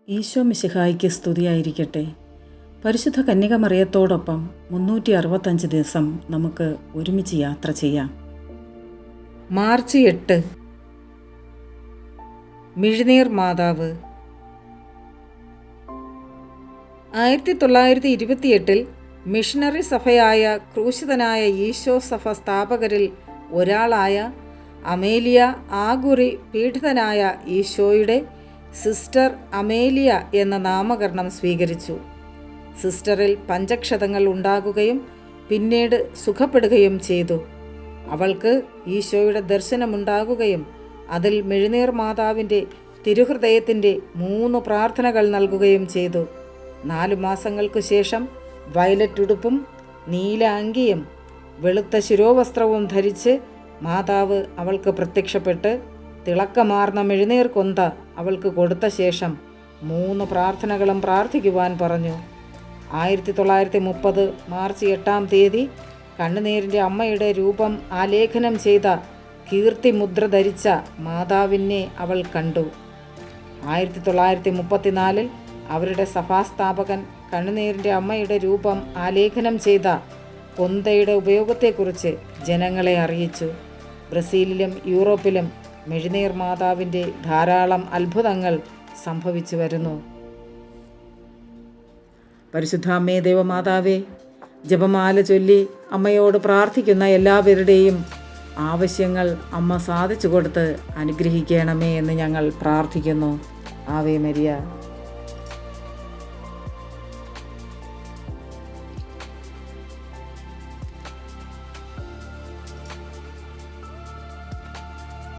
ഈശോ മിശിഹായ്ക്ക് സ്തുതിയായിരിക്കട്ടെ. പരിശുദ്ധ കന്യകമറിയത്തോടൊപ്പം 365 ദിവസം നമുക്ക് ഒരുമിച്ച് യാത്ര ചെയ്യാം. മാർച്ച് 8 മിഴുനീർ മാതാവ്. 1928 മിഷണറി സഭയായ ക്രൂശിതനായ ഈശോ സഭ സ്ഥാപകരിൽ ഒരാളായ അമേലിയ ആഗുറി പീഡിതനായ ഈശോയുടെ സിസ്റ്റർ അമേലിയ എന്ന നാമകരണം സ്വീകരിച്ചു. സിസ്റ്ററിൽ പഞ്ചക്ഷതങ്ങൾ ഉണ്ടാകുകയും പിന്നീട് സുഖപ്പെടുകയും ചെയ്തു. അവൾക്ക് ഈശോയുടെ ദർശനമുണ്ടാകുകയും അതിൽ മിഴുനീർ മാതാവിൻ്റെ തിരുഹൃദയത്തിൻ്റെ 3 പ്രാർത്ഥനകൾ നൽകുകയും ചെയ്തു. 4 മാസങ്ങൾക്കു ശേഷം വയലറ്റ് ഉടുപ്പും നീല അങ്കിയും വെളുത്ത ശിരോവസ്ത്രവും ധരിച്ച് മാതാവ് അവൾക്ക് പ്രത്യക്ഷപ്പെട്ട് തിളക്കമാർന്ന മിഴുനീർ കൊന്ത അവൾക്ക് കൊടുത്ത ശേഷം 3 പ്രാർത്ഥനകളും പ്രാർത്ഥിക്കുവാൻ പറഞ്ഞു. 1930 മാർച്ച് 8 കണ്ണുനീരിൻ്റെ അമ്മയുടെ രൂപം ആലേഖനം ചെയ്ത കീർത്തി മുദ്ര ധരിച്ച മാതാവിനെ അവൾ കണ്ടു. 1934 അവരുടെ സഭാസ്ഥാപകൻ കണ്ണുനീരിൻ്റെ അമ്മയുടെ രൂപം ആലേഖനം ചെയ്ത കൊന്തയുടെ ഉപയോഗത്തെക്കുറിച്ച് ജനങ്ങളെ അറിയിച്ചു. ബ്രസീലിലും യൂറോപ്പിലും മിഴുനീർ മാതാവിൻ്റെ ധാരാളം അത്ഭുതങ്ങൾ സംഭവിച്ചു വരുന്നു. പരിശുദ്ധ അമ്മേ ദേവമാതാവേ, ജപമാല ചൊല്ലി അമ്മയോട് പ്രാർത്ഥിക്കുന്ന എല്ലാവരുടെയും ആവശ്യങ്ങൾ അമ്മ സാധിച്ചു കൊടുത്ത് അനുഗ്രഹിക്കണമേ എന്ന് ഞങ്ങൾ പ്രാർത്ഥിക്കുന്നു. Ave Maria.